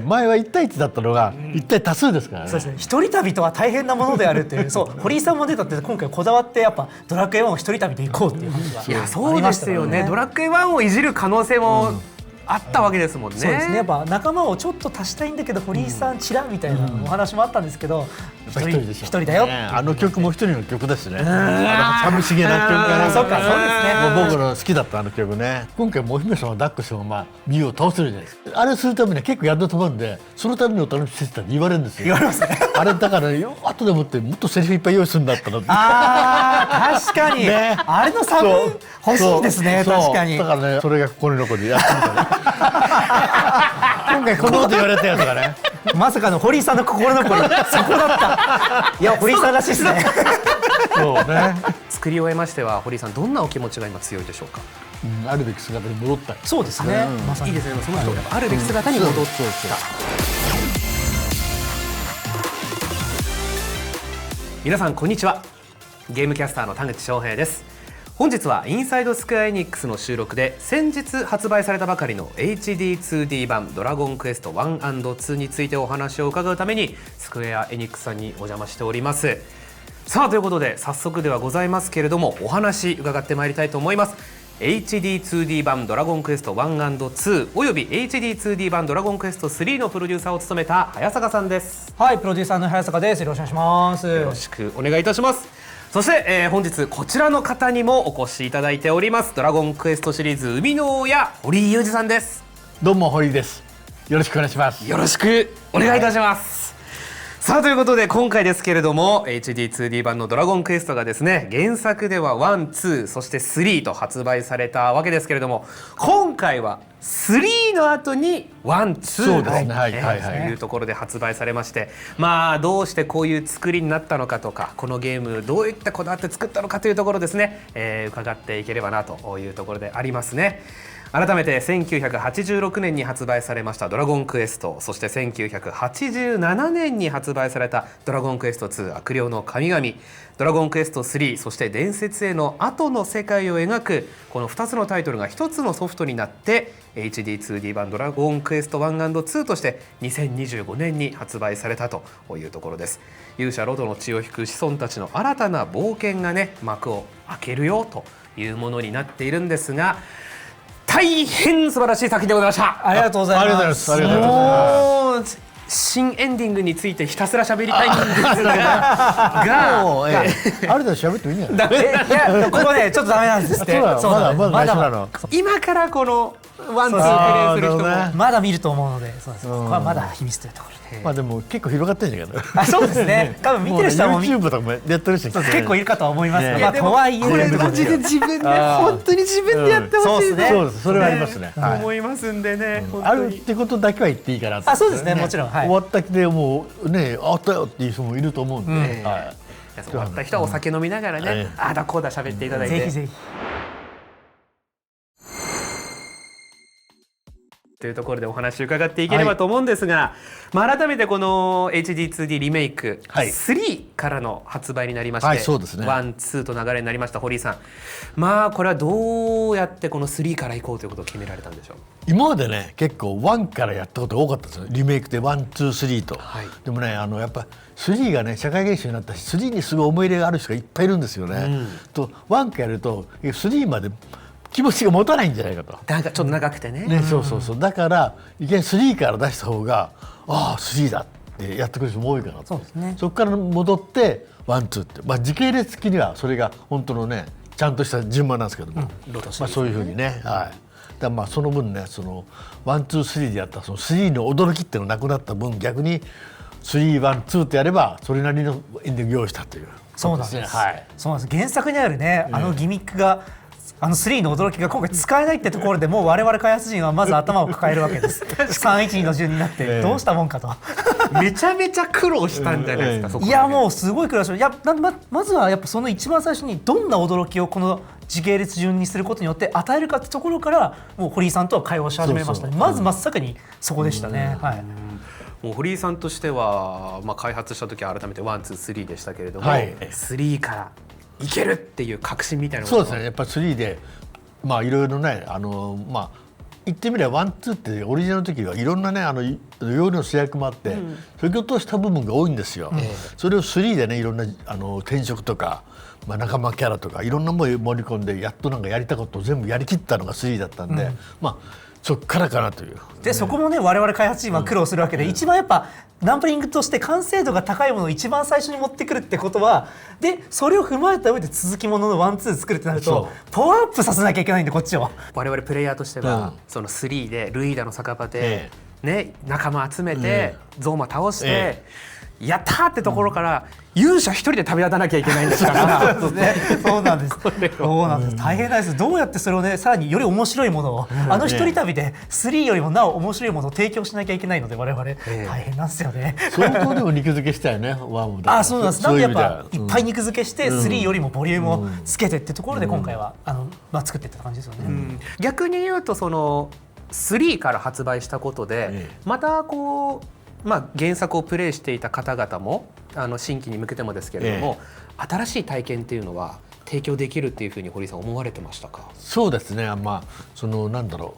前は1対1だったのが1対多数ですからね。そうですね。一人旅とは大変なものであるっていう、そう堀井さんも出たって今回こだわってやっぱドラクエ1を一人旅で行こうっていう話がいやそうですよね。ドラクエ1をいじる可能性もあったわけですもんね。そうですね。やっぱ仲間をちょっと足したいんだけど堀井さんちらみたいなお話もあったんですけど、一人だよ。あの曲も一人の曲ですね。寂しげな曲かな。そっか、そうですね。僕の好きだったあの曲ね。今回もお姫様を抱っこしたままミュウを倒せるじゃないですか。あれするためには結構やんだと思うんで、そのためにお楽しみしてたって言われるんですよ。言われますね。あれだから後でもってもっとセリフいっぱい用意するんだったら。確かに、ね、あれのサブ欲しいですね。確かに。だからね、それがここに残りやってみたね。今回このこと言われたやつがね。まさかの堀井さんの心残り、そこだった。いや、堀井さんらしいですね。そうね。作り終えましては堀井さんどんなお気持ちが今強いでしょうか。あるべき姿に戻った。そうですね。まさにいいですね。その人があるべき姿に戻った。皆さんこんにちは。ゲームキャスターの田口翔平です。本日はインサイドスクエアエニックスの収録で先日発売されたばかりの HD2D 版ドラゴンクエスト 1&2 についてお話を伺うためにスクエアエニックスさんにお邪魔しております。さあということで早速ではございますけれどもお話伺ってまいりたいと思います。 HD2D 版ドラゴンクエスト 1&2 および HD2D 版ドラゴンクエスト3のプロデューサーを務めた早坂さんです。はい、プロデューサーの早坂です。よろしくお願いします。よろしくお願いいたします。そして、本日こちらの方にもお越しいただいております。ドラゴンクエストシリーズ生みの親堀井雄二さんです。どうも堀井です。よろしくお願いします。よろしくお願いいたします。さあということで今回ですけれども HD2D 版のドラゴンクエストがですね原作では1、2そして3と発売されたわけですけれども今回は3の後に1、2というところで発売されましてまあどうしてこういう作りになったのかとかこのゲームどういったこだわって作ったのかというところですね、伺っていければなというところでありますね。改めて1986年に発売されましたドラゴンクエストそして1987年に発売されたドラゴンクエスト2悪霊の神々ドラゴンクエスト3そして伝説への後の世界を描くこの2つのタイトルが1つのソフトになって HD2D 版ドラゴンクエスト 1&2 として2025年に発売されたというところです。勇者ロドの血を引く子孫たちの新たな冒険がね幕を開けるよというものになっているんですが大変素晴らしい作品でございました。ありがとうございます。ありがとうございます。新エンディングについてひたすら喋りたいんですが、ある程度喋ってもいいんじゃない？いやここねちょっとダメなんですって。まだ今からこのワンツープレイする人もまだ見ると思うので、そうです。ここはまだ秘密というところで。まあでも結構広がってるんじゃないかな。そうですね。多分見てる人はもう YouTube とかもやってるし結構いるかとは思いますが、とはいえこれマジで自分で本当に自分でやってほしいね。そうです。それはありますね。思いますんでね。あるってことだけは言っていいかなと。あ、そうですね。もちろん。終わった気でもうねあったよっていう人もいると思うんで。終わった人はお酒飲みながらね、あだこうだ喋っていただいて。ぜひぜひ。というところでお話を伺っていければと思うんですが、改めてこの HD2D リメイク3からの発売になりまして、そうですね、1、2と流れになりました堀井さん、まあこれはどうやってこの3からいこうということを決められたんでしょう。今までね結構1からやったことが多かったですよ、リメイクで1、2、3と、でもねやっぱ3がね社会現象になったし3にすごい思い入れがある人がいっぱいいるんですよね、と1からやると3まで気持ちが持たないんじゃないかと。なんかちょっと長くてね。そうだからいきなり3から出した方が3だってやってくれる人も多いかなと。そうですね。そこから戻って1、2って、時系列的にはそれが本当のねちゃんとした順番なんですけども、そういうふうにね、だからその分ねその1、2、3でやったその3の驚きっていうのがなくなった分逆に3、1、2ってやればそれなりのエンディング用意したという。そうなんです。そうなんです。原作にあるねギミックが3の驚きが今回使えないってところでもう我々開発陣はまず頭を抱えるわけです。312の順になってどうしたもんかと。めちゃめちゃ苦労したんじゃないですか。いやもうすごい苦労しました。まずはやっぱその一番最初にどんな驚きをこの時系列順にすることによって与えるかってところからもう堀井さんとは会話をし始めましたね。まず真っ先にそこでしたね。もう堀井さんとしては、開発した時は改めて1、2、3でしたけれども、3からいけるっていう確信みたいなそうですね、やっぱり3でいろいろね言ってみればワンツーってオリジナルの時はいろんなね容量の制約もあって、それを落とした部分が多いんですよ。それを3でねいろんな転職とか、仲間キャラとかいろんなものを盛り込んでやっとなんかやりたことを全部やりきったのが3だったんで、そっからかなという。でそこもね我々開発チームは苦労するわけで、一番やっぱナンプリングとして完成度が高いものを一番最初に持ってくるってことはでそれを踏まえた上で続きもののワンツー作るってなるとパワーアップさせなきゃいけないんでこっちは。我々プレイヤーとしては、その3でルイーダの酒場で、仲間集めて、ゾーマ倒して、やったーってところから、勇者一人で旅立たなきゃいけないんですからそうなんですそうなんです、大変なんです。どうやってそれをねさらにより面白いものを、一人旅で3よりもなお面白いものを提供しなきゃいけないので我々、大変なんですよね。相当でも肉付けしたよねワンも。そうなんです。なんでやっぱいっぱい肉付けして3よりもボリュームをつけてってところで今回は作っていった感じですよね。逆に言うとその3から発売したことで、またこう原作をプレイしていた方々も新規に向けてもですけれども、新しい体験っていうのは提供できるっていうふうに堀井さん思われてましたか？そうですね、そのなんだろ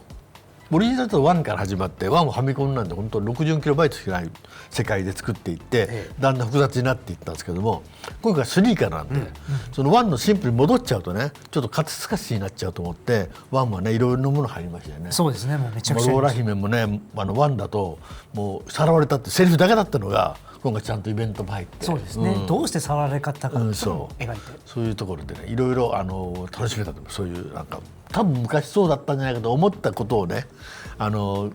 う、オリジナルと1から始まって1をファミコンなんで本当60キロバイトしかない世界で作っていって、だんだん複雑になっていったんですけども、今回3からなんで、その1のシンプルに戻っちゃうとねちょっとカツスカシになっちゃうと思って1はねいろいろなもの入りましたよね。そうですね、もうめちゃくちゃローラ姫もね1だともうさらわれたってセリフだけだったのが今回ちゃんとイベントも入って、そうですね、どうしてさらわれ方か描いて、そういうところでねいろいろ楽しめたと思う。そういうなんか多分昔そうだったんじゃないかと思ったことをね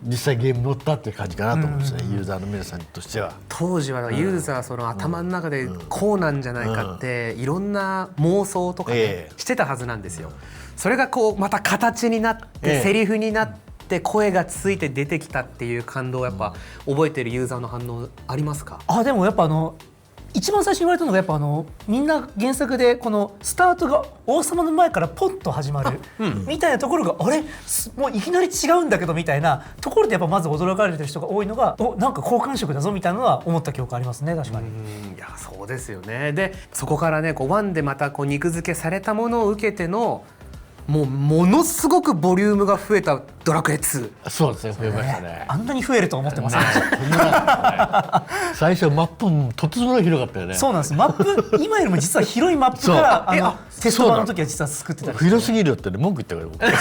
実際ゲームに乗ったっていう感じかなと思うんですね、ユーザーの皆さんとしては。当時はユーザーその頭の中でこうなんじゃないかっていろんな妄想とかねしてたはずなんですよ。それがこうまた形になってセリフになって声がついて出てきたっていう感動をやっぱ覚えてるユーザーの反応ありますか？でもやっぱ一番最初に言われたのがやっぱみんな原作でこのスタートが王様の前からポンと始まるみたいなところがあれもういきなり違うんだけどみたいなところでやっぱまず驚かれてる人が多いのがなんか好感触だぞみたいなのは思った記憶ありますね。確かに。いやそうですよね。でそこからね1でまた肉付けされたものを受けてのものすごくボリュームが増えたドラクエ2。そうですね、増えましたね。あんなに増えると思ってません。最初マップとてつもない広かったよね。そうなんです。マップ今よりも実は広いマップからテスト版の時は実は作ってたりして。広すぎるよってね文句言ったから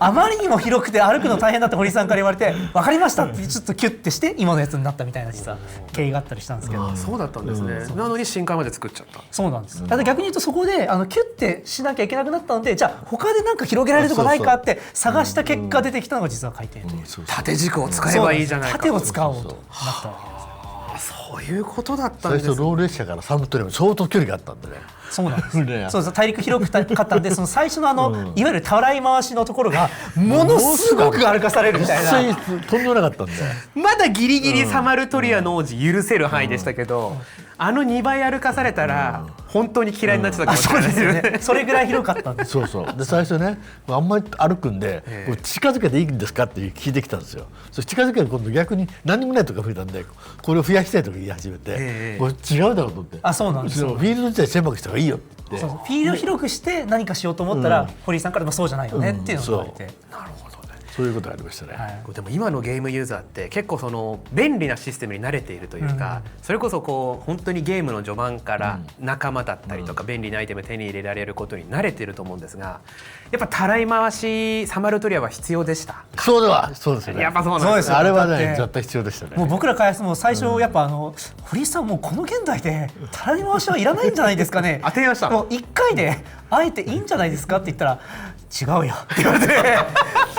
あまりにも広くて歩くの大変だって堀さんから言われて分かりましたってちょっとキュッてして今のやつになったみたいな実は経緯があったりしたんですけど。そうだったんですね。なのに新刊まで作っちゃった。そうなんです。ただ逆に言うとそこでキュッてしなきゃいけなくなったので、じゃあ他でなんか広げられるとこないかって探した結果出てきたのが実は回転という。縦軸を使えばいいじゃないか。縦を使おうとなったわけです。そういうことだったんですね。最初ロール列車からサムトリも相当距離があったんでね。そうなんです。そうです。大陸広かったんで、その最初のいわゆるたらい回しのところがものすごく歩かされるみたいな。とんでもなかったんで。まだギリギリサマルトリアの王子許せる範囲でしたけど、2倍歩かされたら本当に嫌いになってたかもしれないですよね。それぐらい広かったんです。そうで最初ねあんまり歩くんで近づけていいんですかって聞いてきたんですよ。そして近づける今度逆に何もないとか増えたんでこれを増やしたいとか言い始めて、これ違うだろうと思って。そうなんですよ。フィールド自体狭くした方がいいよって言って。フィールド広くして何かしようと思ったら堀井さんからもそうじゃないよねっていうのを言われて。なるほどね。そういうことがありましたね。でも今のゲームユーザーって結構その便利なシステムに慣れているというか、それこそこう本当にゲームの序盤から仲間だったりとか便利なアイテムを手に入れられることに慣れていると思うんですが、やっぱたらい回しサマルトリアは必要でした。そうですね。やっぱそうなんですよ。あれはね絶対必要でしたね。もう僕ら開発も最初やっぱ堀井さんもうこの現代でたらい回しはいらないんじゃないですかね。提案した。もう1回であえていいんじゃないですかって言ったら違うよって言われて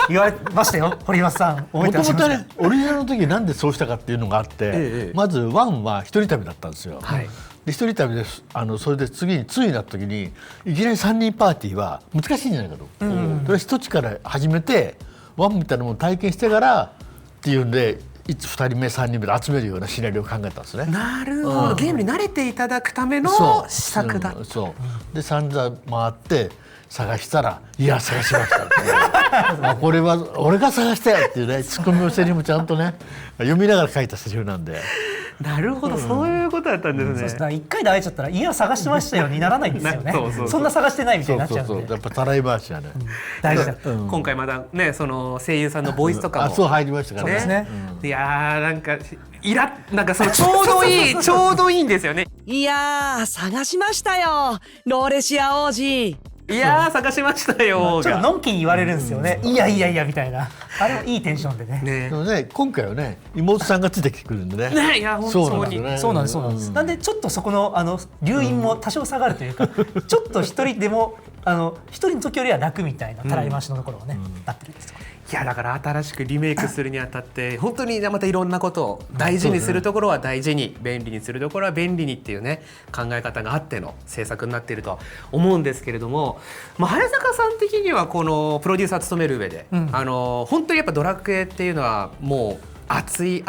言われましたよ堀井さん。もともとねオリジナルの時なんでそうしたかっていうのがあって、まず1は一人旅だったんですよ。で一人旅でそれで次に2になった時にいきなり3人パーティーは難しいんじゃないかと。それは一つから始めて1みたいなものを体験してからっていうんで2人目3人目で集めるようなシナリオを考えたんですね。なるほど、ゲームに慣れていただくための施策だ。で散々回って探したら「いや探しました」ってこれは俺が探したよっていうねツッコミのセリフもちゃんとね読みながら書いたセリフなんで。なるほど、そういうことだったんですね。そうです。だから1回で会えちゃったら家を探してましたよにならないんですよねそうそうそうそんな探してないみたいになっちゃうんでそうそうそう、やっぱたらい回しやね。大事だ今回まだね、その声優さんのボイスとかもあ、そう入りましたからね。そうですねいやーなんかそのちょうどいいちょうどいいんですよね。いやー探しましたよローレシア王子。いやー探しましたよちょっとがのんきに言われるんですよね、いやいやいやみたいな、あれもいいテンションでねねでもね、今回はね、妹さんがついてきてくるんでね。ね、いや本当にそうなんですよね。そうなんですそうなんです、なんでちょっとそこの留飲も多少下がるというか、ちょっと一人でも一人の時よりは楽みたいなたらい回しのところをね、なってるんですよ。いやだから新しくリメイクするにあたって本当にまたいろんなことを大事にするところは大事に、便利にするところは便利にっていうね考え方があっての制作になっているとは思うんですけれども、早坂さん的にはこのプロデューサー務める上で、本当にやっぱドラクエっていうのはもう熱い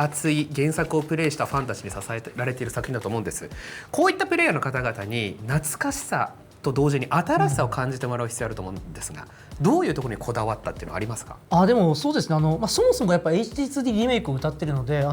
原作をプレイしたファンたちに支えられている作品だと思うんです。こういったプレイヤーの方々に懐かしさと同時に新しさを感じてもらう必要あると思うんですが、どういうところにこだわったっていうのはありますか？でもそうですね、そもそもやっぱ HD2D リメイクを歌ってるので、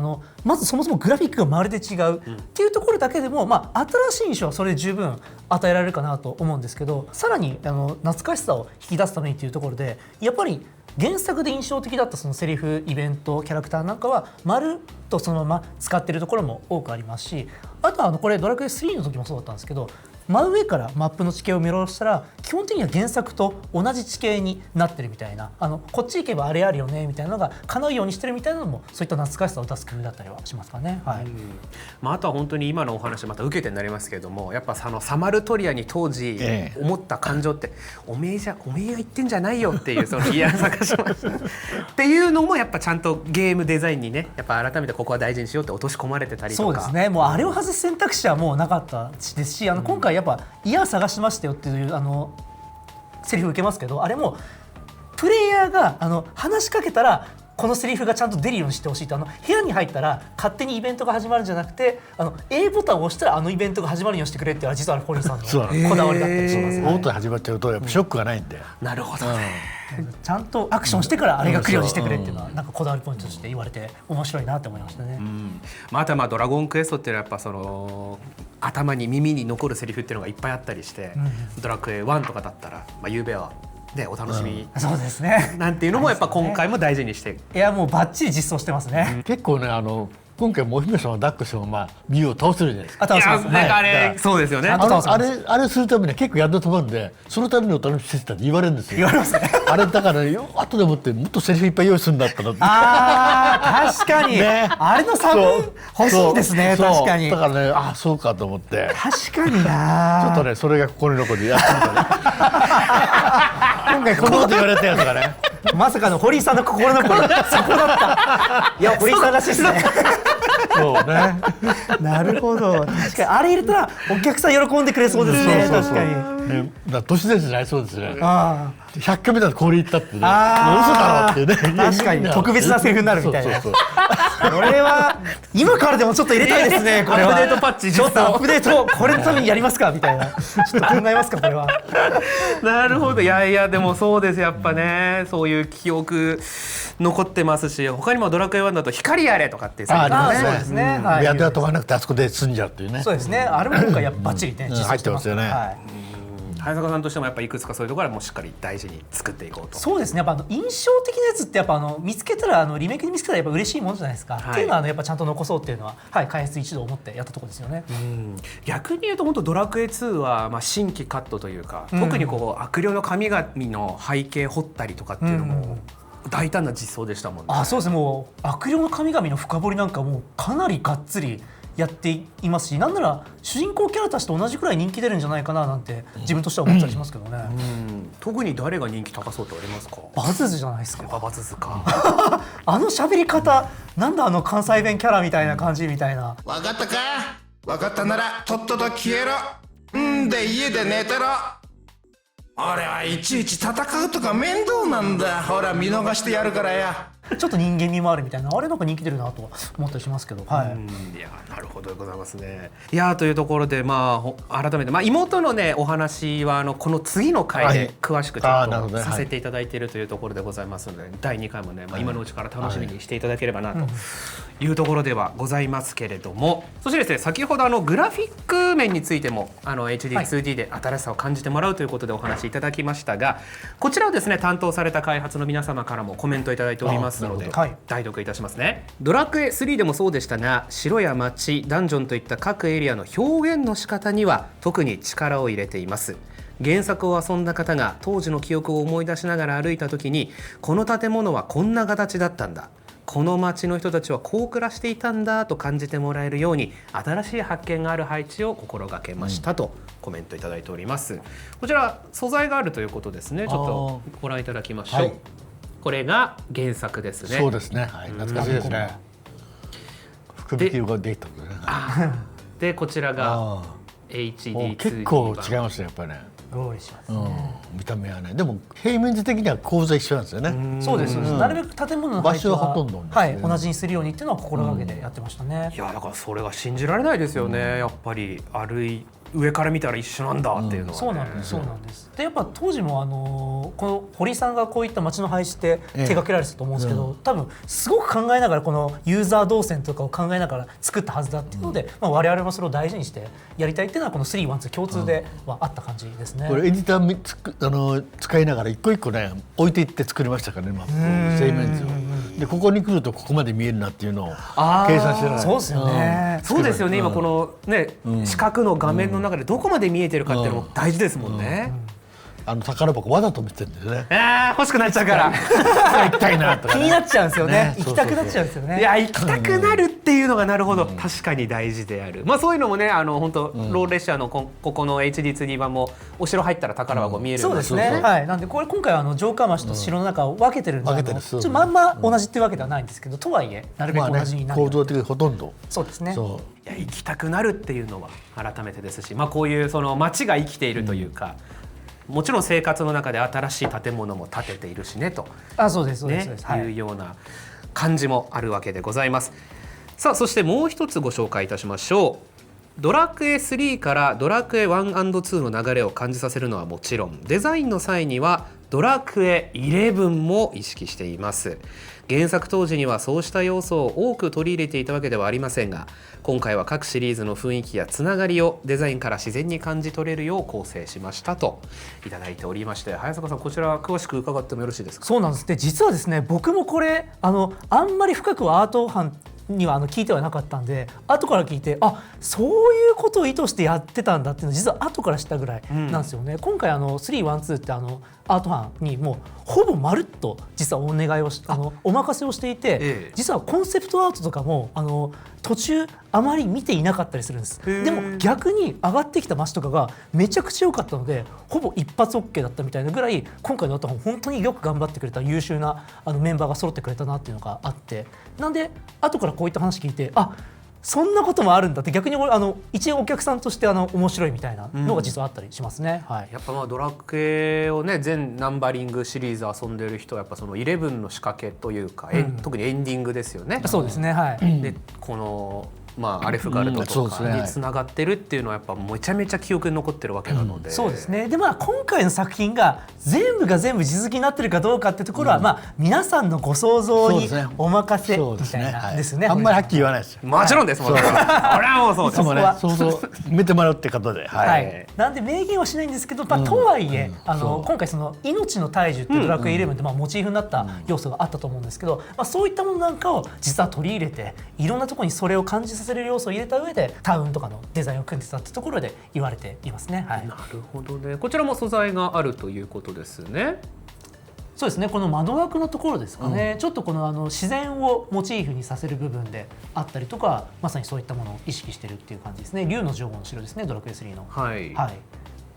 まずそもそもグラフィックがまるで違うっていうところだけでも、新しい印象はそれで十分与えられるかなと思うんですけど、さらに懐かしさを引き出すためにというところで、やっぱり原作で印象的だったそのセリフ、イベント、キャラクターなんかはまるっとそのまま使っているところも多くありますし、あとはこれドラクエ3の時もそうだったんですけど、真上からマップの地形を見下ろしたら基本的には原作と同じ地形になってるみたいな、こっち行けばあれあるよねみたいなのが叶うようにしてるみたいなのも、そういった懐かしさを出す工夫だったりはしますかね。はい。あとは本当に今のお話また受けてになりますけれども、やっぱサマルトリアに当時思った感情って、おめえが言ってんじゃないよっていう、そのいや探しましたっていうのもやっぱちゃんとゲームデザインにね、やっぱ改めてここは大事にしようって落とし込まれてたりとか。そうですね、もうあれを外す選択肢はもうなかったですし、今回やっぱ家を探しましたよっていうセリフ受けますけど、あれもプレイヤーが話しかけたらこのセリフがちゃんと出るようにしてほしいと、部屋に入ったら勝手にイベントが始まるんじゃなくて、A ボタンを押したらイベントが始まるようにしてくれっていうのは実は堀井さんのこだわりだったりしますね。オートで始まっちゃうとやっぱショックがないんで。なるほどね、ちゃんとアクションしてからあれが来るようにしてくれっていうのはなんかこだわりポイントとして言われて面白いなと思いましたね。あとはドラゴンクエストっていうのはやっぱその頭に耳に残るセリフっていうのがいっぱいあったりして、ドラクエ1とかだったら、ゆうべはね、お楽しみ、そうですね。なんていうのもやっぱ今回も大事にして、いやもうバッチリ実装してますね。結構ね、今回もお姫様を抱っこしてもミュウを倒せるじゃないですか。あとはそうですね。なんかあれ、そうですよね。あれするためには結構やっと止まるんで、そのためにお楽しみしてたって言われるんですよ。言われますね。あれだから後でもってもっとセリフいっぱい用意するんだったら。確かに、ね、あれのサブ欲しいですね。確かに。だからね、そうかと思って。確かにな。ちょっとね、それが心残りでやってみたね。今回このこと言われたやつがね。まさかの堀井さんの心残り、そこだった。いや、堀井さんらしいですね。そうね。なるほど。確かにあれ入れたらお客さん喜んでくれそうですね。確かに。ね、都市伝説になりそうですね。100回目だとこれ言ったってね、嘘だろっていうね。確かに特別なセリフになるみたいな。これは今からでもちょっと入れたいですね。これはアップデートパッチ、ちょっとアップデートこれのためにやりますかみたいな。ちょっと考えますかこれは。なるほど。いやでもそうです、やっぱね、そういう記憶残ってますし、他にもドラクエ1だと光やれとかってそうですね。やっては飛ばなくてあそこで済んじゃうっていうね。そうですね。あれも今回やっぱバッチリね入ってますよね。早坂さんとしてもやっぱいくつかそういうところはもうしっかり大事に作っていこうと。そうですね。やっぱ印象的なやつってやっぱ見つけたらリメイクで見つけたらやっぱ嬉しいものじゃないですか。っていうのはやっぱちゃんと残そうっていうのは開発一同思ってやったところですよね。逆に言うと本当ドラクエ2は新規カットというか、特に悪霊の神々の背景掘ったりとかっていうのも大胆な実装でしたもんね。そうですね。もう悪霊の神々の深掘りなんかもうかなりがっつりやっていますし、なんなら主人公キャラたちと同じくらい人気出るんじゃないかななんて自分としては思ったりしますけどね。特に誰が人気高そうってありますか？バズズじゃないですか。バズズか。喋り方なんだ関西弁キャラみたいな感じみたいな。わかったか？わかったならとっとと消えろ。んで家で寝てろ。俺はいちいち戦うとか面倒なんだ。ほら見逃してやるからや。ちょっと人間味もあるみたいな、あれなんか人気出るなと思ったりしますけど、いやなるほどでございますね。いやというところで改めて妹のねお話はこの次の回で詳しくちょっとさせていただいているというところでございますので、第2回もね、今のうちから楽しみにしていただければなといういうところではございますけれども、そしてですね、先ほどグラフィック面についてもHD2D で新しさを感じてもらうということでお話しいただきましたが、こちらをですね担当された開発の皆様からもコメントいただいておりますので、なるほどはい、代読いたしますね。ドラクエ3でもそうでしたが、城や町、ダンジョンといった各エリアの表現の仕方には特に力を入れています。原作を遊んだ方が当時の記憶を思い出しながら歩いた時に、この建物はこんな形だったんだ、この町の人たちはこう暮らしていたんだと感じてもらえるように、新しい発見がある配置を心がけましたとコメントいただいております。こちら素材があるということですね。ちょっとご覧いただきましょう。これが原作ですね。そうですね、はい、懐かしいですね。福引きができたんですね。でこちらが HD2D 結構違いますね、やっぱりね。ゴーリしますね。見た目はね、でも平面図的には構造一緒なんですよね。そうです。なるべく建物の場所はほとんど同じにするようにっていうのは心がけてやってましたね。いやだからそれが信じられないですよね。やっぱり上から見たら一緒なんだっていうのは、ね、そうなんです、そうなんです。でやっぱ当時もこの堀井さんがこういった街の配置って手掛けられてたと思うんですけど、多分すごく考えながらこのユーザー動線とかを考えながら作ったはずだっていうので、我々もそれを大事にしてやりたいっていうのはこの312共通ではあった感じですね。これエディター使いながら一個一個ね置いていって作りましたからね、マップ平面図を。でここに来るとここまで見えるなっていうのを計算してない。そうですよね。そうですよね。今このね四角の画面の中でどこまで見えてるかっていうのも大事ですもんね。宝箱わざと見てるんですね。欲しくなっちゃうから行きたいなとか、気になっちゃうんですよね。行きたくなっちゃうんですよね。いや行きたくなるっていうのがなるほど、確かに大事である。そういうのもね、本当ロール列車のここの HD2D 版もお城入ったら宝箱見えるような。そうですね。はい。なんでこれ今回は城下町と城の中を分けてるんで、ちょっとまんま同じっていうわけではないんですけど、とはいえなるべく同じになる。構造的にほとんど。そうですね。いや行きたくなるっていうのは改めてですし、こういうその街が生きているというか。もちろん生活の中で新しい建物も建てているしねと、そうですそうです、いうような感じもあるわけでございます。さあそしてもう一つご紹介いたしましょう。ドラクエ3からドラクエ 1&2 の流れを感じさせるのはもちろん、デザインの際にはドラクエ11も意識しています。原作当時にはそうした要素を多く取り入れていたわけではありませんが、今回は各シリーズの雰囲気やつながりをデザインから自然に感じ取れるよう構成しましたといただいておりまして、早坂さんこちら詳しく伺ってもよろしいですか。そうなんです。で実はですね、僕もこれあんまり深くはアート班には聞いてはなかったんで、後から聞いてそういうことを意図してやってたんだっていうのを実は後から知ったぐらいなんですよね。今回312ってアート班にもうほぼまるっと実はお願いをお任せをしていて、実はコンセプトアートとかも途中あまり見ていなかったりするんです。でも逆に上がってきた街とかがめちゃくちゃ良かったので、ほぼ一発 OK だったみたいなぐらい、今回のアート班本当によく頑張ってくれた優秀なメンバーが揃ってくれたなっていうのがあって、なんで後からこういった話聞いて、そんなこともあるんだって、逆に一応お客さんとして面白いみたいなのが実はあったりしますね。やっぱドラクエをね全ナンバリングシリーズ遊んでる人はやっぱその11の仕掛けというか、特にエンディングですよね。そうですね。はい。でこのアレフガルドとかにつながってるっていうのはやっぱめちゃめちゃ記憶に残ってるわけなので、そうですね。で今回の作品が全部が全部地続きになってるかどうかってところは、皆さんのご想像にお任せみたいなですね。あんまりはっきり言わないですよ。もちろんです。俺はもうそうです。いつもね、想像埋めてもらうってことで、なんで明言はしないんですけど、とはいえ今回その命の大樹ってドラクエ11でモチーフになった要素があったと思うんですけど、そういったものなんかを実は取り入れて、いろんなところにそれを感じさせる要素を入れた上でタウンとかのデザインを組んでたってところで言われていますね。なるほどね。こちらも素材があるということですね。そうですね。この窓枠のところですかね、ちょっとこの自然をモチーフにさせる部分であったりとか、まさにそういったものを意識してるっていう感じですね。竜の女王の城ですね、ドラクエ3の。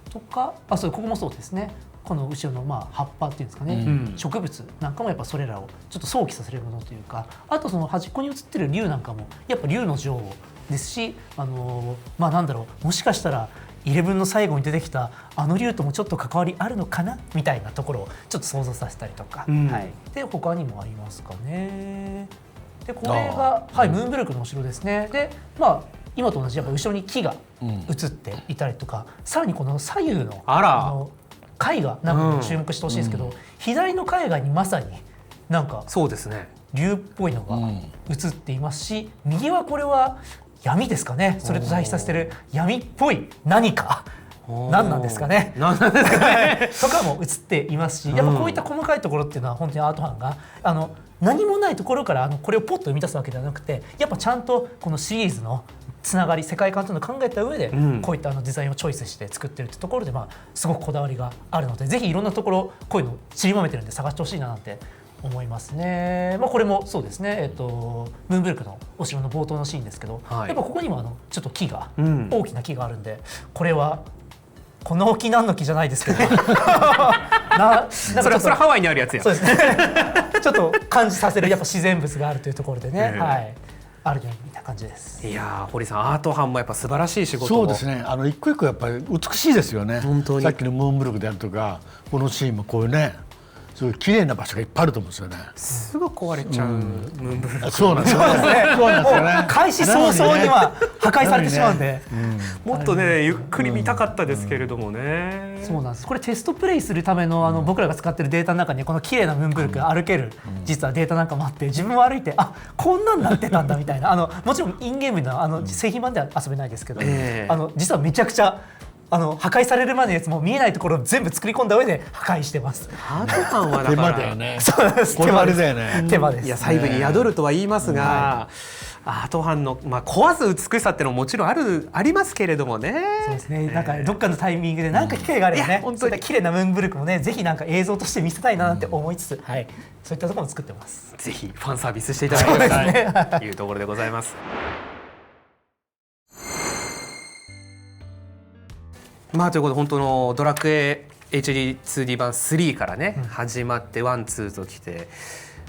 とかここもそうですね。この後ろの葉っぱっていうんですかね、植物なんかもやっぱそれらをちょっと想起させるものというか、あとその端っこに映ってる竜なんかもやっぱ竜の女王ですし、なんだろう、もしかしたら11の最後に出てきた竜ともちょっと関わりあるのかなみたいなところをちょっと想像させたりとか、で他にもありますかね。でこれがムーンブルクのお城ですね。で今と同じやっぱ後ろに木が映っていたりとか、さらにこの左右の絵画なんかも注目してほしいんですけど、左の絵画にまさになんかそうですね、竜っぽいのが映っていますし、右はこれは闇ですかね。それと対比させてる闇っぽい何か何なんですかね。何なんですかねとかも映っていますし、やっぱこういった細かいところっていうのは本当にアート班が何もないところからこれをポッと生み出すわけではなくて、やっぱちゃんとこのシリーズのつながり世界観というのを考えた上で、こういったデザインをチョイスして作ってるってところで、すごくこだわりがあるので、ぜひいろんなところこういうの散りばめてるんで探してほしいななんて思いますね。これもそうですね、ムーンブルクのお城の冒頭のシーンですけど、はいやっぱここにもちょっと木が、大きな木があるんで、これはこの木何の木じゃないですけどなんかそれはハワイにあるやつや。そうですねちょっと感じさせるやっぱ自然物があるというところでね、はいあるよみたいな感じです。いやー、堀さん、アート班もやっぱ素晴らしい仕事を。そうですね、一個一個やっぱり美しいですよね。本当にさっきのムーンブルクであるとか、このシーンもこういうね、すごい綺麗な場所がいっぱいあると思うんですよね。すぐ壊れちゃう、ムーンブルー。そうなんですよね。そうなんですよね。開始早々には破壊されてしまうんで、もっとね、ゆっくり見たかったですけれどもね。そうなんです。これテストプレイするための僕らが使ってるデータの中にこの綺麗なムーンブルク歩ける実はデータなんかもあって、自分も歩いてこんなんなってたんだみたいな、もちろんインゲームの製品版では遊べないですけど、実はめちゃくちゃ破壊されるまでのやつも見えないところを全部作り込んだ上で破壊してます。アート班はだ手から間だよね。そうなんです。これはあれだよね。手間です。いや、細部に宿るとは言いますが、アート班の、壊す美しさっていうのももちろんありますけれどもね。そうですね。なんかどっかのタイミングでなんか機会があればね、本当に綺麗なムーンブルクもね、ぜひなんか映像として見せたいななんて思いつつ、はい、そういったところも作ってます。ぜひファンサービスしていただきたいというところでございます。ということで、本当のドラクエ HD2D 版3からね、始まって1、2ときて、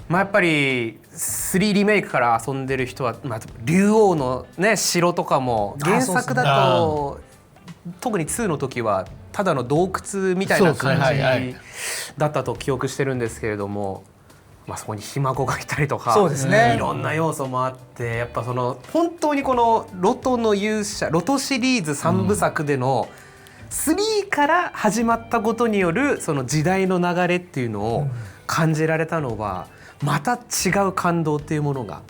やっぱり3リメイクから遊んでる人は、竜王のね城とかも原作だと、特に2の時はただの洞窟みたいな感じだったと記憶してるんですけれども、そこにひ孫がいたりとか、そうですね、いろんな要素もあって、やっぱその本当にこのロトの勇者、ロトシリーズ3部作での、3から始まったことによるその時代の流れっていうのを感じられたのは、また違う感動っていうものが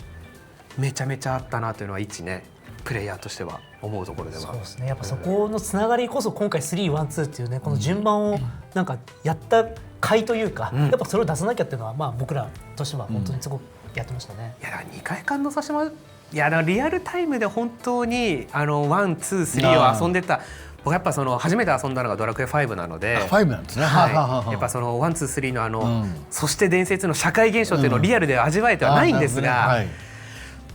めちゃめちゃあったなというのは一ねプレイヤーとしては思うところでは。そうですね。やっぱそこのつながりこそ今回3、1、2っていうね、この順番をなんかやった甲斐というか、やっぱそれを出さなきゃっていうのは僕らとしては本当にすごくやってましたね。いや、2回感動させてもらう。いや、リアルタイムで本当に1、2、3を遊んでた。僕やっぱその初めて遊んだのがドラクエ5なので、5なんですね。やっぱその1、2、3のそして伝説の社会現象っていうのをリアルで味わえてはないんですが、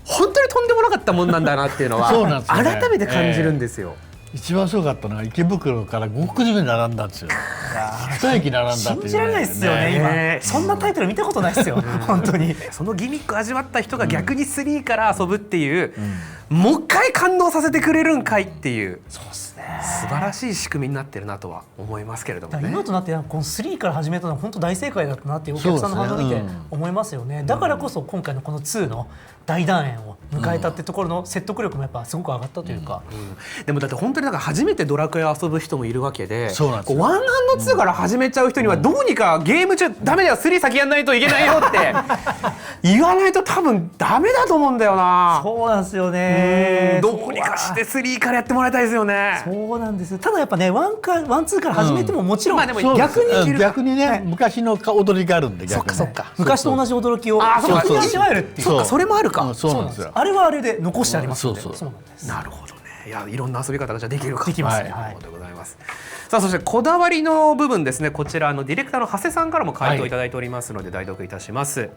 本当にとんでもなかったもんなんだなっていうのは改めて感じるんですよ。一番すごかったのは池袋から5国寺目に並んだんですよ。一駅並んだっていうね。信じられないですよね。今そんなタイトル見たことないですよ。本当に。そのギミック味わった人が逆に3から遊ぶっていう、もう一回感動させてくれるんかいっていう。そうですね。素晴らしい仕組みになってるなとは思いますけれどもね。今となってこの3から始めたのは本当大正解だったなっていうお客さんの反応を見て思いますよね。だからこそ今回のこの2の大団円を迎えたってところの説得力もやっぱすごく上がったというか。でもだって本当に初めてドラクエを遊ぶ人もいるわけで、そうなんですよ。1&2から始めちゃう人にはどうにかゲーム中ダメだよ、3先やんないといけないよって言わないと多分ダメだと思うんだよな。そうなんですよね。どうにかして3からやってもらいたいですよね。そうなんです。ただやっぱね、1、2から始めてももちろん、でも逆にね、昔の踊りがあるんで、逆にそっか昔と同じ驚きを味わえるっていう。そっか、それもあるか。そうなんですよ。あれはあれで残してありますので。そうなんです。なるほどね。いや、いろんな遊び方がじゃできるか。できますね。はい。でございます。さあ、そしてこだわりの部分ですね。こちらディレクターの長谷さんからも回答いただいておりますので、代読いたします。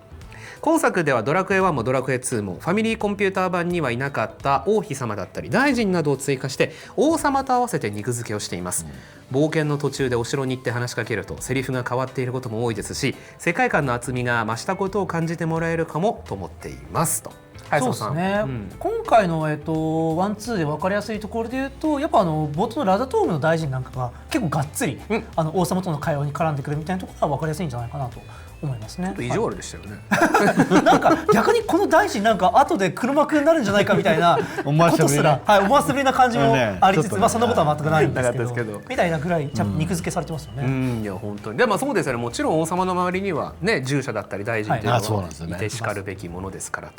今作ではドラクエ1もドラクエ2もファミリーコンピューター版にはいなかった王妃様だったり大臣などを追加して王様と合わせて肉付けをしています。冒険の途中でお城に行って話しかけるとセリフが変わっていることも多いですし、世界観の厚みが増したことを感じてもらえるかもと思っていますと。そうですね。今回の1、2で分かりやすいところで言うと、やっぱ冒頭のラザトームの大臣なんかが結構がっつり王様との会話に絡んでくるみたいなところが分かりやすいんじゃないかなと思いますね。意地悪でしたよね。なんか逆にこの大臣なんか後で黒幕になるんじゃないかみたいな思わせぶりねことすら、思わせぶりな感じもありつつ、ねちょっとねまあそんなことは全くないんですけなかったですけどどみたいなぐらいちゃんと肉付けされてますよね。いや本当にでもそうですよね。もちろん王様の周りにはね従者だったり大臣というのはいあそうなんですよねはいてしかるべきものですから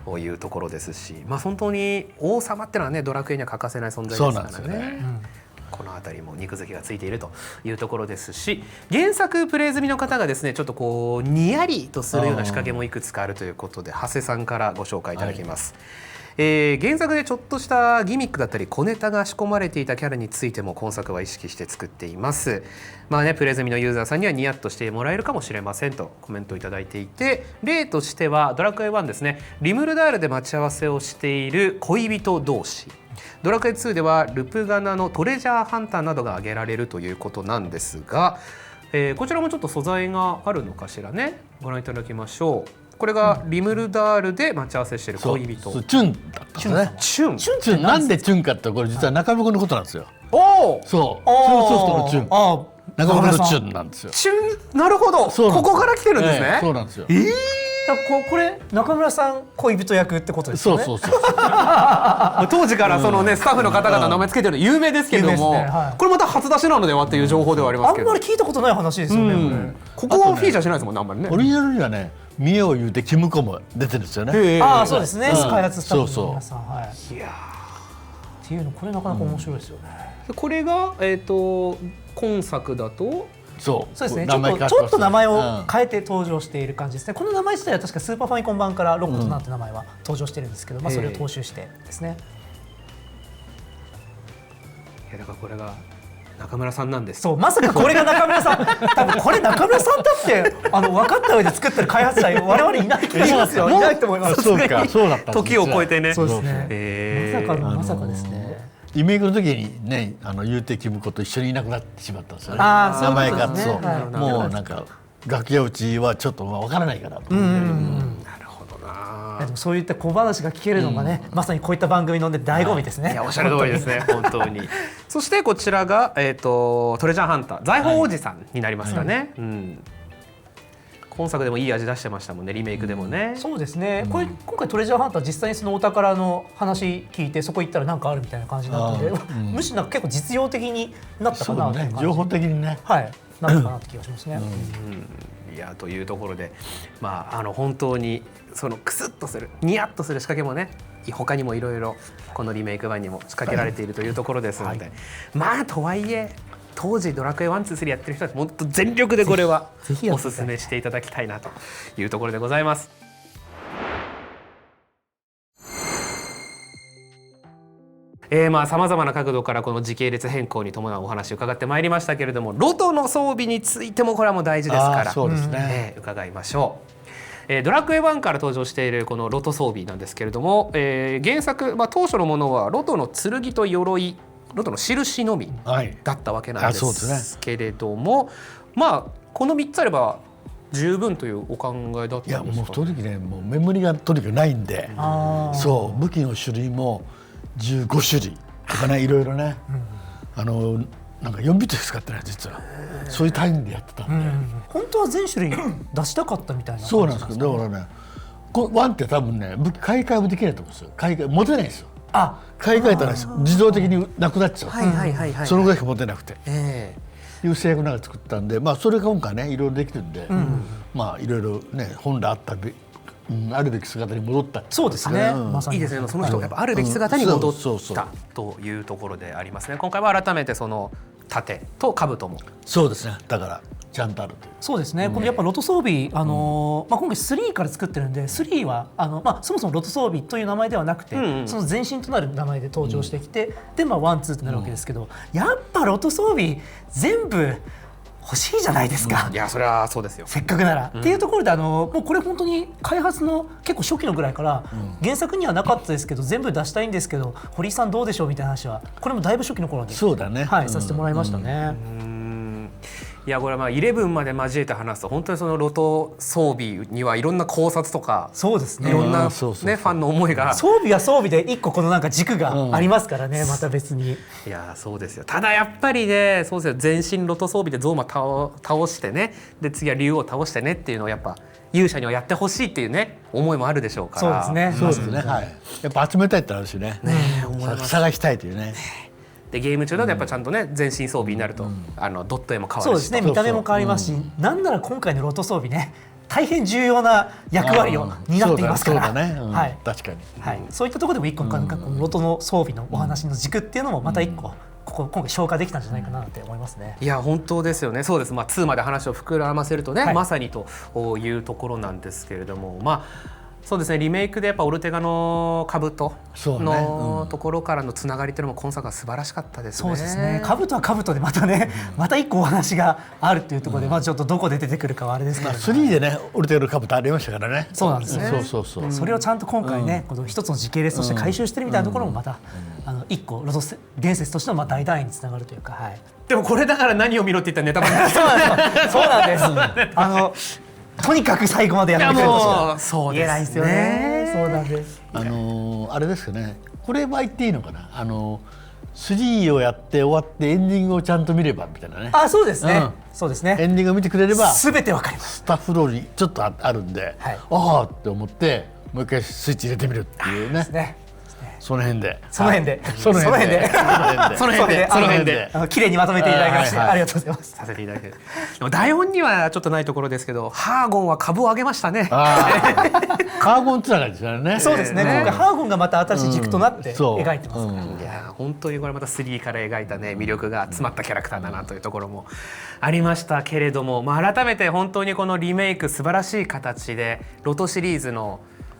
というところですし、まあ本当に王様ってのはねドラクエには欠かせない存在ですそうなんからね。ですよね。この辺りも肉付きがついているというところですし、原作プレイ済みの方がですねちょっとこうにやりとするような仕掛けもいくつかあるということで長谷さんからご紹介いただきます。原作でちょっとしたギミックだったり小ネタが仕込まれていたキャラについても今作は意識して作っています。まあね、プレイ済みのユーザーさんにはニヤッとしてもらえるかもしれませんとコメントをいただいていて、例としてはドラクエ1ですね、リムルダールで待ち合わせをしている恋人同士、ドラクエ2ではルプガナのトレジャーハンターなどが挙げられるということなんですが、こちらもちょっと素材があるのかしらね、ご覧いただきましょう。これがリムルダールで待ち合わせしているそう恋人そうチュンだったんですね。チュン。チュンなんでチュンかってこれ実は中村君のことなんですよ。おおそう。そうソフトのチュン。あ中村君のチュンなんですよ。チュン、なるほど、そうなんですここから来てるんですね。そうなんですよ。だからこれ中村さん恋人役ってことですよね。そうそうそう。当時からそのね、スタッフの方々名前つけてるの有名ですけども、有名ですねはいこれまた初出しなのではっていう情報ではありますけど、あんまり聞いたことない話ですよね。ここはフィーチャーしないですもんね、あんまりね。オリジナルにはね、見栄を言うてキムコも出てるんですよね。へえああそうですね。うん開発スタッフの皆さん、はい。いやっていうのこれなかなか面白いですよね。ーこれが今作だとそう。そうですね。名前ちょっと名前をうん変えて登場している感じですね。この名前自体は確かスーパーファミコン版からロックとなんて名前は登場してるんですけど、まあそれを踏襲してですね。いやだからこれが中村さんなんです。そうまさかこれが中村さん。多分これ中村さんだって分かった上で作ってる開発者我々いない気がしますよ。いないと思います。そうか、そうだったんです。時を超えてね。そうですね。へーまさかのまさかですね。リメイクの時にね、言うてキムコと一緒にいなくなってしまったんですよね。あーそう名いうことですね前がそう、はいもうなんか楽屋うちはちょっとわからないから。なるほどな。でもそういった小話が聞けるのがね、まさにこういった番組のね醍醐味ですね。いやおっしゃる通りですね本当に。そしてこちらがトレジャーハンター財宝おじさんになりますかね。うん今作でもいい味出してましたもんね、リメイクでもね。そうですね。これ今回トレジャーハンター実際にそのお宝の話聞いてそこ行ったらなんかあるみたいな感じになったので、むしろなんか結構実用的になったかそうだなという感じ。ね、情報的にね。はい、なったかなって気がしますね。いやというところで、まあ本当にそのクスッとするニヤッとする仕掛けもね他にもいろいろこのリメイク版にも仕掛けられているというところですので、まあとはいえ当時ドラクエ1、2、3やってる人はもっと全力でこれはぜひやっていただきたいおすすめしていただきたいなというところでございます。まあさまざまな角度からこの時系列変更に伴うお話を伺ってまいりましたけれども、ロトの装備についてもこれはもう大事ですからそうですね。伺いましょう。ドラクエ1から登場しているこのロト装備なんですけれども、原作、当初のものはロトの剣と鎧、ロトの印のみはい。だったわけなんであそうですすけれども、この3つあれば十分というお考えだったんですか。いやもう正直ね、もうメモリがとにかくないんで、そう武器の種類も15種類とかね、いろいろね、なんか4ビットしか使ってない実は。そういうタイムでやってたんで。本当は全種類出したかったみたいな感じそうなんですけど、だからね、ワンって多分ね、武器買い替えもできないと思うんですよ。持てないんですよ。あ、買い替えたら自動的になくなっちゃう。はいはいはいはい。そのぐらいしか持てなくて。えいう制約なんか作ったんで、それが今回ねいろいろできるんで、いろいろね本来あったあるべき姿に戻った。そうですね。まさにいいですね。その人がやっぱあるべき姿に戻そうそうったというところでありますね。今回は改めてその盾と兜も。そうですね。だからちゃんとあるという。そうですね。このやっぱロト装備、今回3から作ってるんで、3はそもそもロト装備という名前ではなくて、その前身となる名前で登場してきて、で1、2となるわけですけど、やっぱロト装備全部欲しいじゃないですか。いやそれはそうですよ。せっかくなら、っていうところでもうこれ本当に開発の結構初期のぐらいから原作にはなかったですけど全部出したいんですけど堀井さんどうでしょうみたいな話はこれもだいぶ初期の頃にそうだね。はい、させてもらいましたね。いやこれはまあ11まで交えて話すと本当にそのロト装備にはいろんな考察とかそうですねいろんなねフそうそうそうァンの思いが装備は装備で一個このなんか軸がありますからね、また別に。いやそうですよ。ただやっぱりねそうですよ、全身ロト装備でゾーマ倒してね、で次は竜王倒してねっていうのをやっぱ勇者にはやってほしいっていうね思いもあるでしょうから。そうですね。そうですね、はい、やっぱ集めたいってあるしね、探したいというね。でゲーム中だとやっぱちゃんとね全身装備になると、ドット絵も変わるしそうですね、見た目も変わりますし、なんなら今回のロト装備ね大変重要な役割を担っていますから、そうだね、はい、確かに、はい、そういったところでも一個なんかこのロトの装備のお話の軸っていうのもまた一個今回消化できたんじゃないかなって思いますね。いや本当ですよね。そうです。まあ2まで話を膨らませるとね、はい、まさにというところなんですけれども、まあそうですね、リメイクでやっぱオルテガの兜のところからのつながりというのも今作は素晴らしかったですね。そうですね。兜は兜でまたね、また一個お話があるっていうところで、まあちょっとどこで出てくるかはあれですけど、3でねオルテガの兜ありましたからね。そうなんですね。そうそれをちゃんと今回ね、この一つの時系列として回収してるみたいなところもまた一個ロト伝説としてのまあ大団円につながるというか、はい。でもこれだから何を見ろって言ったらネタバレそうなんです。とにかく最後までやってくれるとしか言えないですよね。そうなんです。あれですよね。これは言っていいのかな。3をやって終わってエンディングをちゃんと見ればみたいなね。あ、そうですね。そうですね。エンディングを見てくれればすべてわかります。スタッフロールにちょっとあるんで、ああって思ってもう一回スイッチ入れてみるっていうね。その辺で綺麗にまとめていただきましてありがとうございます。させていただける。でも台本にはちょっとないところですけど、ハーゴンは株を上げましたね。ハーゴンつながりですよね。そうですね。今回ハーゴンがまた新しい軸となって描いてますから。いや本当にこれまた3から描いたね魅力が詰まったキャラクターだなというところもありましたけれども、まあ改めて本当にこのリメイク素晴らしい形でロトシリーズの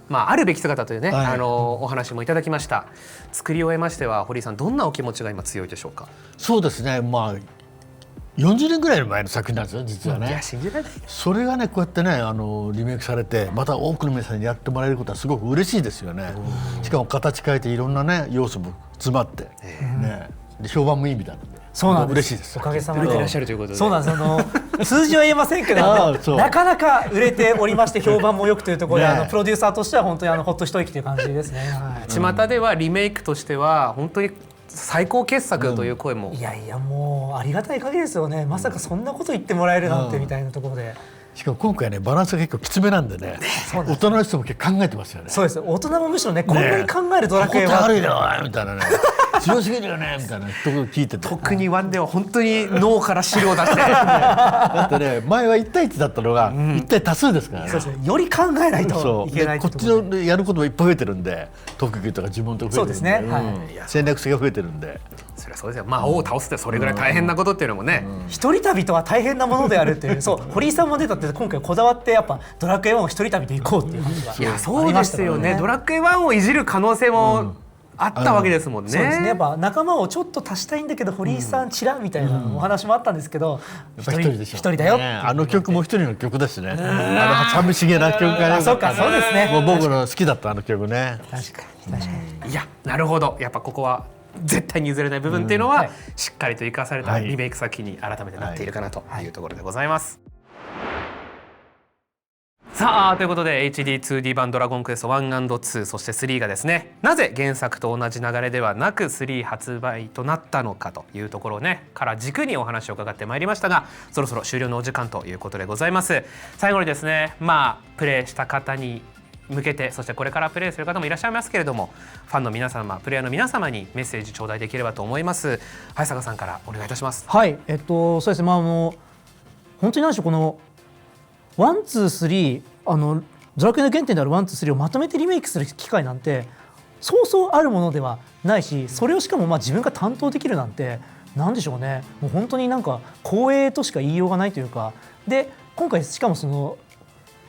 あるべき姿というね、お話もいただきました。作り終えましては堀井さんどんなお気持ちが今強いでしょうか。そうですね、まあ40年ぐらい前の作品なんですよ実はね。いや信じられない。それがねこうやってねリメイクされてまた多くの皆さんにやってもらえることはすごく嬉しいですよね。しかも形変えていろんなね要素も詰まってね、で評判もいいみたいなので。そうなんです。嬉しいです。おかげさまで売れてらっしゃるということで。そうなんです。数字は言えませんけど、なかなか売れておりまして評判も良くというところで、プロデューサーとしては本当にほっと一息という感じですね。巷ではリメイクとしては本当に最高傑作という声も。いやいやもうありがたい限りですよね。まさかそんなこと言ってもらえるなんてみたいなところで。しかも今回ねバランスが結構きつめなんでね、大人の人も結構考えてますよね。そうです。大人もむしろねこんなに考えるドラクエは悪いよみたいなね、強すぎるよねみたいなところ聞いてて、特に1では本当に脳から資料を出してだってね前は1対1だったのが1対多数ですからね。そうですね。より考えないといけない。こっちのやることもいっぱい増えてるんで、特技とか自分とか増えてるんで、そうですね。戦略性が増えてるんで。それはそうですよ。魔王を倒すってそれぐらい大変なことっていうのもね、一人旅とは大変なものであるっていう。そう堀井さんも出たって今回こだわってやっぱドラクエ1を一人旅で行こうっていう話がいやそうですよね。ドラクエ1をいじる可能性もあったわけですもんね。そうですね。やっぱ仲間をちょっと足したいんだけど堀井さんちらみたいなお話もあったんですけど、一人だよ。あの曲も一人の曲ですね。寂しげな曲がね。そうかそうですね。もう僕の好きだったあの曲ね。確かに。いやなるほど。やっぱここは絶対に譲れない部分っていうのはしっかりと生かされたリメイク作品に改めてなっているかなというところでございます。さあということで HD2D 版ドラゴンクエスト 1&2 そして3がですね、なぜ原作と同じ流れではなく3発売となったのかというところをねから軸にお話を伺ってまいりましたが、そろそろ終了のお時間ということでございます。最後にですねプレイした方に向けて、そしてこれからプレイする方もいらっしゃいますけれども、ファンの皆様プレイヤーの皆様にメッセージ頂戴できればと思います。早坂さんからお願いいたします。はい、そうですね。本当に何でしょう、この1、2、3ドラクエの原点である1、2、3をまとめてリメイクする機会なんてそうそうあるものではないし、それをしかも自分が担当できるなんて何でしょうね、もう本当になんか光栄としか言いようがないというかで、今回しかもその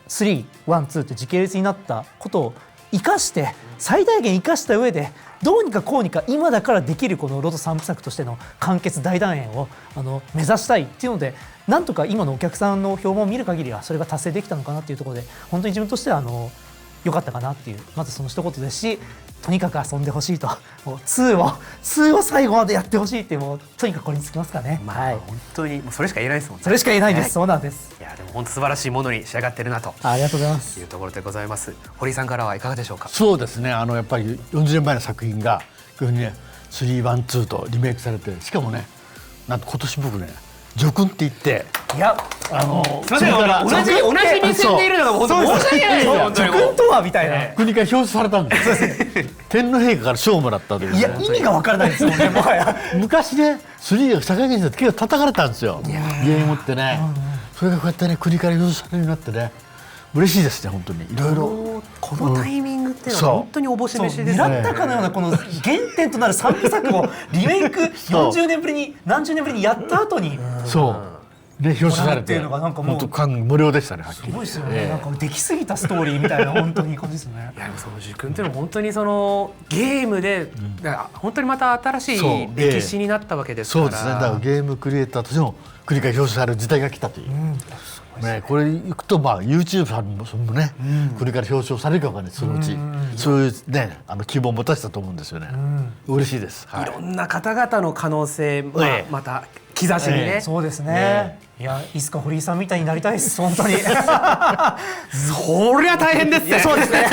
3、1、2って時系列になったことを生かして最大限生かした上でどうにかこうにか今だからできるこのロト3部作としての完結大団円を目指したいっていうので、なんとか今のお客さんの評判を見る限りはそれが達成できたのかなっていうところで、本当に自分としては良かったかなっていうまずその一言ですし、とにかく遊んでほしいと、もう2を最後までやってほしいって、もうとにかくこれにつきますかね。まあ、本当にもうそれしか言えないですもんね。それしか言えないです。そうなんです。いやでも本当素晴らしいものに仕上がってるなとありがとうございますいうところでございます。堀井さんからはいかがでしょうか。そうですね、やっぱり40年前の作品がこういうふうにね3、1、2とリメイクされて、しかもねなんと今年僕ね叙勲って言って、いやすみません、同じ目線でいるのが本当に申し訳ないですよ。本当に叙勲とはみたいな、国から表彰されたんですよ天皇陛下から賞をもらったという、ね、いや意味が分からないですもんねもはや。昔ね3が社会現象で結構叩かれたんですよ、ゲームってね、それがこうやってね国から表彰されるようになってね、嬉しいですね本当に。いろいろこのタイミングっていうのは本当におぼし飯ですね。狙ったかのようなこの原点となる3部作をリメイク40年ぶりに何十年ぶりにやった後にそうで表彰されっていうのがなんかもう本当感無料でしたね。はっきりすごいですよね、なんかできすぎたストーリーみたいな本当にいい感じですね。いやでもその塾っていうのは本当にそのゲームで、本当にまた新しい歴史になったわけですから。そうですね、だからゲームクリエイターとしても国から表彰される時代が来たという、ね、これいくとまあ YouTube さんもね、国から表彰されるかもね、そのうち、そういうね希望を持たせたと思うんですよね。嬉しいです。いろんな方々の可能性、また兆しにね。そうですね。いやいつか堀井さんみたいになりたいです本当に。そりゃ大変ですね。そうですね。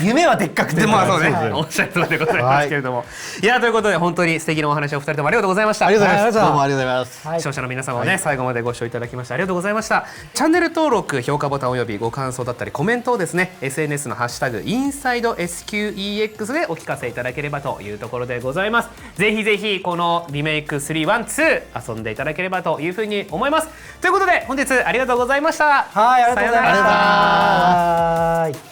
夢はでっかくて。でもそうね、おっしゃる通りでございますけれども、いやということで本当に素敵なお話をお二人ともありがとうございました。ありがとうございます。どうもありがとうございます。視聴者の皆様もね、最後までご視聴いただきましてありがとうございました。チャンネル登録、評価ボタンおよびご感想だったりコメントをですね SNS のハッシュタグインサイド SQEX でお聞かせいただければというところでございます。ぜひぜひこのリメイク3、1、2遊んでいただければというふうに思います。ということで本日ありがとうございました。はい、ありがとうございました。さようなら。バイバイ。